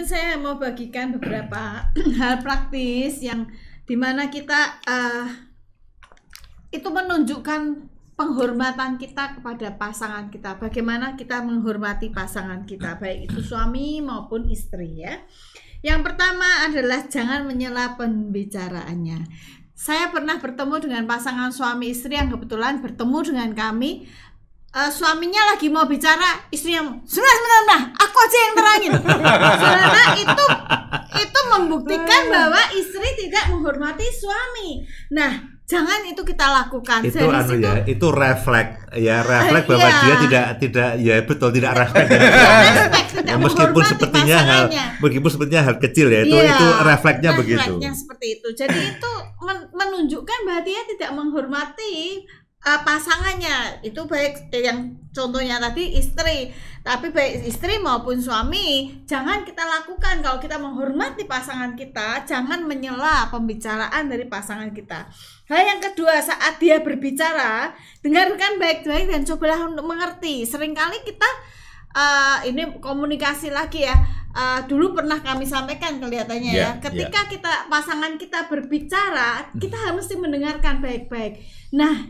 mungkin saya mau bagikan beberapa hal praktis yang dimana kita itu menunjukkan penghormatan kita kepada pasangan kita. Bagaimana kita menghormati pasangan kita, baik itu suami maupun istri ya. Yang pertama adalah jangan menyela pembicaraannya. Saya pernah bertemu dengan pasangan suami istri yang kebetulan bertemu dengan kami. Suaminya lagi mau bicara, istrinya sebentar, aku aja yang terangin. Karena itu membuktikan bahwa istri tidak menghormati suami. Nah, jangan itu kita lakukan. Itu itu refleks bahwa dia tidak ya betul tidak refleks. Meskipun sepertinya hal kecil ya, itu refleksnya begitu. Refleksnya seperti itu. Jadi itu menunjukkan bahwa dia tidak menghormati pasangannya. Itu baik yang contohnya tadi istri, tapi baik istri maupun suami jangan kita lakukan. Kalau kita menghormati pasangan kita, jangan menyela pembicaraan dari pasangan kita. Hal yang kedua, saat dia berbicara, dengarkan baik-baik dan cobalah untuk mengerti. Seringkali kita ini komunikasi lagi ya. Dulu pernah kami sampaikan kelihatannya ya. Ketika pasangan kita berbicara, kita harus mendengarkan baik-baik. Nah,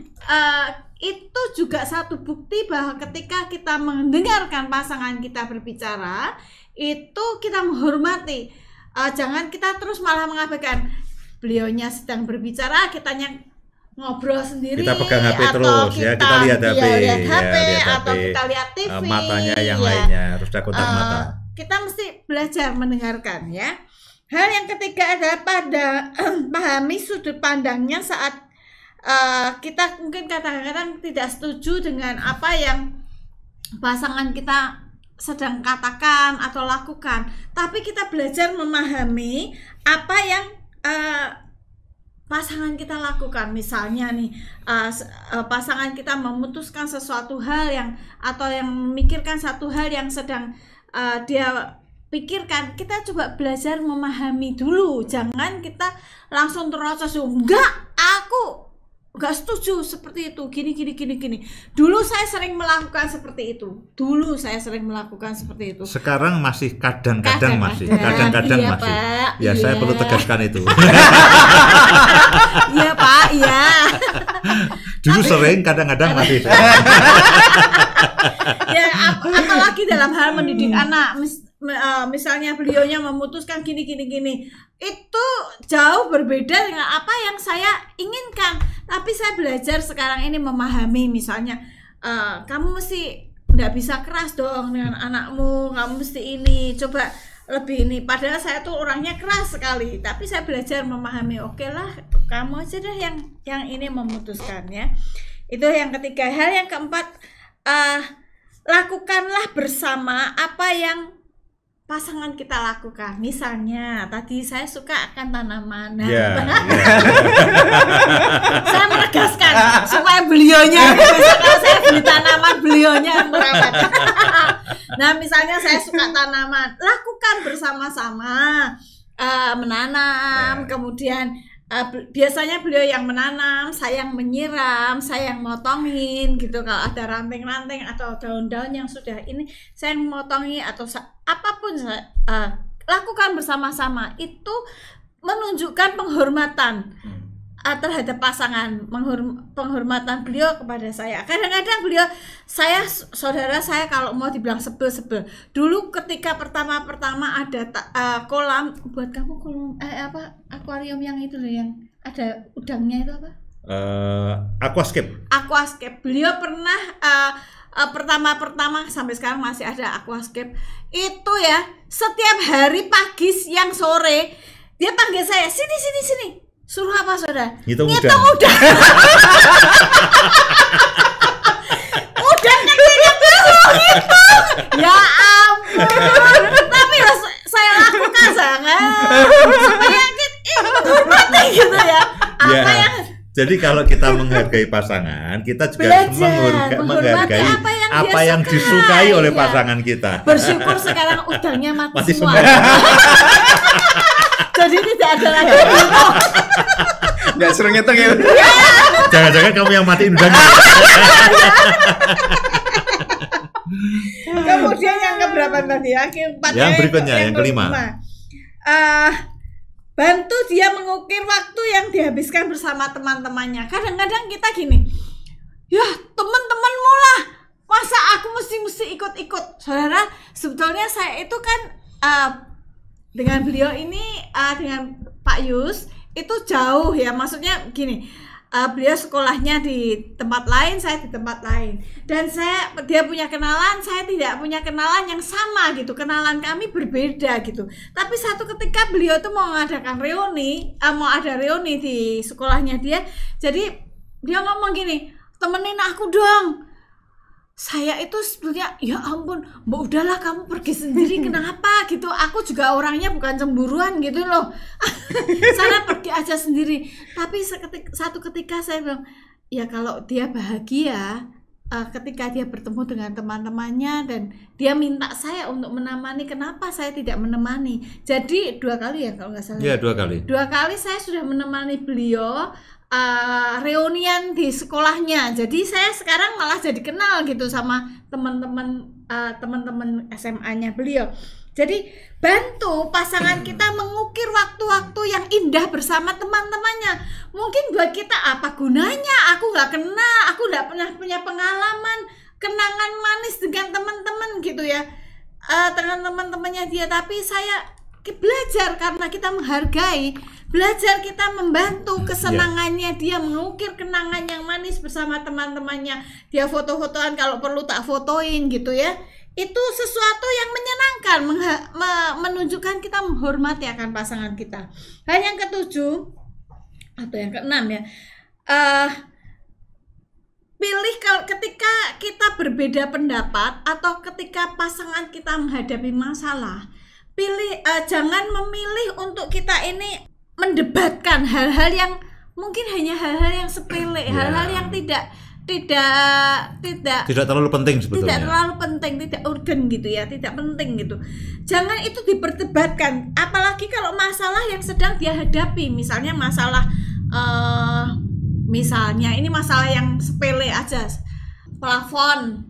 itu juga satu bukti bahwa ketika kita mendengarkan pasangan kita berbicara, itu kita menghormati. Jangan kita terus malah mengabaikan. Beliaunya sedang berbicara, kitanya ngobrol sendiri, kita pegang HP terus ya, kita lihat HP, atau kita lihat TV, matanya yang lainnya harus ada kontak mata. Kita mesti belajar mendengarkan ya. Hal yang ketiga adalah pahami sudut pandangnya saat kita mungkin kadang-kadang tidak setuju dengan apa yang pasangan kita sedang katakan atau lakukan, tapi kita belajar memahami apa yang pasangan kita lakukan. Misalnya nih, pasangan kita memutuskan sesuatu hal atau yang memikirkan satu hal yang sedang dia pikirkan, kita coba belajar memahami dulu. Jangan kita langsung terocos, enggak, aku enggak setuju seperti itu, gini. Dulu saya sering melakukan seperti itu. Sekarang masih kadang-kadang masih. Pak, ya, saya perlu tegaskan itu. Iya Pak, iya. Dulu sering, kadang-kadang masih. Ya, apalagi dalam hal mendidik anak. Misalnya beliaunya memutuskan gini, itu jauh berbeda dengan apa yang saya inginkan. Tapi saya belajar sekarang ini memahami. Misalnya kamu mesti nggak bisa keras dong dengan anakmu, kamu mesti ini, coba lebih ini. Padahal saya tuh orangnya keras sekali, tapi saya belajar memahami. Oke lah, kamu aja deh yang ini memutuskan ya. Itu yang ketiga. Hal yang keempat, lakukanlah bersama apa yang pasangan kita lakukan. Misalnya tadi saya suka akan tanaman. Saya menegaskan supaya beliaunya, kalau saya beli tanaman, beliaunya merawat. Nah, misalnya saya suka tanaman, lakukan bersama-sama, menanam. Kemudian biasanya beliau yang menanam, saya yang menyiram, saya yang motongin gitu. Kalau ada ranting-ranting atau daun-daun yang sudah ini, saya yang motongi atau apapun lakukan bersama-sama. Itu menunjukkan penghormatan terhadap pasangan, penghormatan beliau kepada saya. Kadang-kadang saudara saya kalau mau dibilang sebel. Dulu ketika pertama ada kolam, buat kamu kolam akuarium yang itu loh, yang ada udangnya itu apa? Aquascape. Beliau pernah pertama sampai sekarang masih ada aquascape. Itu ya, setiap hari pagi, siang, sore dia panggil saya, sini. Suruh apa saudara? Ngitung udang. Udang kecilnya ngitung. Ya ampun. Tapi saya lakukan sangat supaya ini menghormati gitu ya. Jadi kalau kita menghargai pasangan, kita juga menghargai apa yang disukai oleh pasangan kita. Bersyukur sekarang udangnya mati semua. Jadi tidak ada lagi. Nggak seru ngitung ya. Jangan-jangan kamu yang matiin udangnya. Kemudian yang keberapa tadi ya? Yang berikutnya yang kelima. Bantu dia mengukir waktu yang dihabiskan bersama teman-temannya. Kadang-kadang kita gini, ya teman-temanmu lah, masa aku mesti ikut-ikut. Saudara, sebetulnya saya itu kan dengan beliau dia dengan Pak Yus itu jauh ya, maksudnya gini, beliau sekolahnya di tempat lain, saya di tempat lain, dan dia punya kenalan, saya tidak punya kenalan yang sama gitu, kenalan kami berbeda gitu. Tapi satu ketika beliau tuh mau mengadakan reuni, mau ada reuni di sekolahnya dia, jadi dia ngomong gini, temenin aku dong. Saya itu sebetulnya, ya ampun, Mbak udahlah kamu pergi sendiri, kenapa gitu, aku juga orangnya bukan cemburuan gitu loh. Saya pergi aja sendiri. Tapi satu ketika saya bilang, ya kalau dia bahagia ketika dia bertemu dengan teman-temannya dan dia minta saya untuk menemani, kenapa saya tidak menemani. Jadi 2 kali ya kalau nggak salah. Iya, 2 kali. 2 kali saya sudah menemani beliau reunian di sekolahnya. Jadi saya sekarang malah jadi kenal gitu sama teman-teman SMA-nya beliau. Jadi bantu pasangan kita mengukir waktu-waktu yang indah bersama teman-temannya. Mungkin buat kita apa gunanya? Aku nggak kenal, aku nggak pernah punya pengalaman kenangan manis dengan teman-teman gitu ya, dengan teman-temannya dia. Tapi saya belajar karena kita menghargai, belajar kita membantu kesenangannya dia, mengukir kenangan yang manis bersama teman-temannya. Dia foto-fotoan, kalau perlu tak fotoin gitu ya. Itu sesuatu yang menyenangkan, menunjukkan kita menghormati akan pasangan kita. Hal yang ketujuh atau yang keenam ya, pilih ketika kita berbeda pendapat atau ketika pasangan kita menghadapi masalah, jangan memilih untuk kita ini mendebatkan hal-hal yang mungkin hanya hal-hal yang sepele, hal-hal yang tidak terlalu penting sebetulnya. Tidak terlalu penting, tidak urgent gitu ya, tidak penting gitu. Jangan itu diperdebatkan, apalagi kalau masalah yang sedang dia hadapi, misalnya ini masalah yang sepele aja, plafon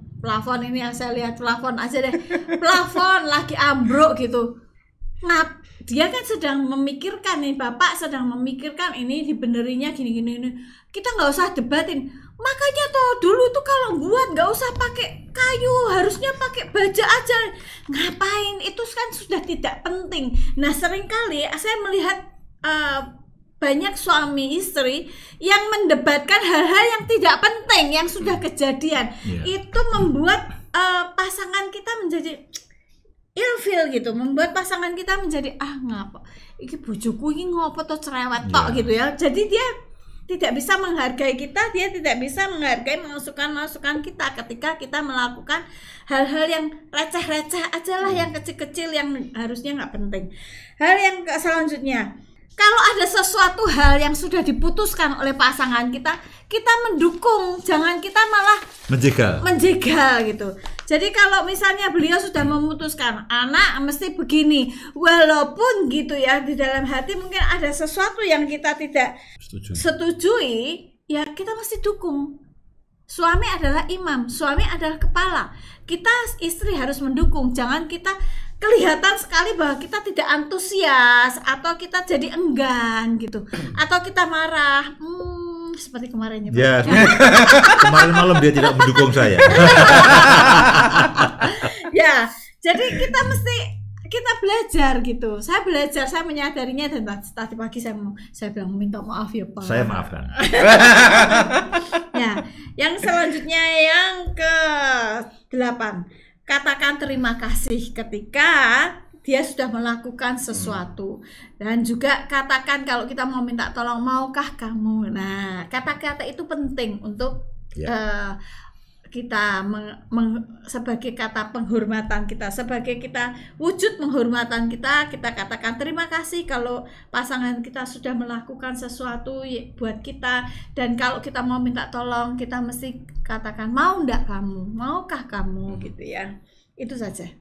ini yang saya lihat, plafon aja deh, plafon lagi ambruk gitu. Nah, dia kan sedang memikirkan nih, bapak sedang memikirkan ini dibenerinya gini. Kita nggak usah debatin. Makanya dulu tuh kalau buat nggak usah pakai kayu, harusnya pakai baja aja. Ngapain? Itu kan sudah tidak penting. Nah, seringkali saya melihat banyak suami istri yang mendebatkan hal-hal yang tidak penting, yang sudah kejadian. Itu membuat pasangan kita menjadi ilfeel gitu, membuat pasangan kita menjadi ngapa iki bojoku iki ngopo to cerewet tok gitu ya. Jadi dia tidak bisa menghargai kita, dia tidak bisa menghargai masukan-masukan kita ketika kita melakukan hal-hal yang receh-receh aja lah, yang kecil-kecil yang harusnya nggak penting. Hal yang selanjutnya, kalau ada sesuatu hal yang sudah diputuskan oleh pasangan kita, kita mendukung, jangan kita malah menjegal gitu. Jadi kalau misalnya beliau sudah memutuskan anak mesti begini, walaupun gitu ya di dalam hati mungkin ada sesuatu yang kita tidak setujui, ya kita mesti dukung. Suami adalah imam, suami adalah kepala. Kita istri harus mendukung, jangan kita kelihatan sekali bahwa kita tidak antusias atau kita jadi enggan gitu, atau kita marah seperti kemarin ya. Kemarin malam dia tidak mendukung saya. Ya, jadi kita belajar gitu. Saya belajar, saya menyadarinya, dan tadi pagi saya bilang minta maaf ya Pak. Saya maafkan. Ya, yang selanjutnya yang ke-8, katakan terima kasih ketika dia sudah melakukan sesuatu, dan juga katakan kalau kita mau minta tolong, maukah kamu. Nah, kata-kata itu penting untuk kita sebagai kata penghormatan kita, sebagai kita wujud penghormatan kita katakan terima kasih kalau pasangan kita sudah melakukan sesuatu buat kita. Dan kalau kita mau minta tolong, kita mesti katakan mau enggak kamu, maukah kamu gitu ya. Itu saja.